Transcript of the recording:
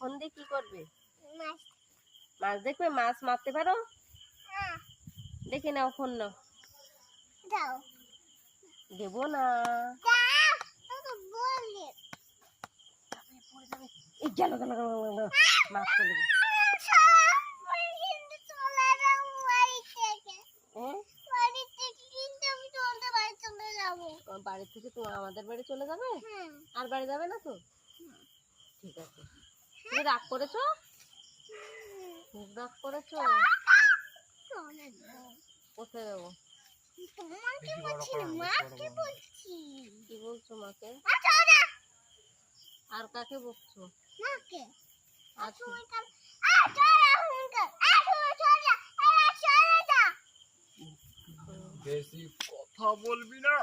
Phone দিয়ে কি করবে? মাছ দেখবে? মাছ মারতে পারো? দেখে নাও, ফোন নাও। দেবো না। এই গেল গেল গেল গেল, মাছ চলে গেল। বাড়ি থেকে তো আমাদের বাড়ি চলে যাবে? আর বাড়ি যাবে না তো? ঠিক আছে। তুমি রাগ করেছো? রাগ করেছো? কোথায় যাবো? কি বলছো মাকে? আর কাকে বকছো? বেশি কথা বলবি না।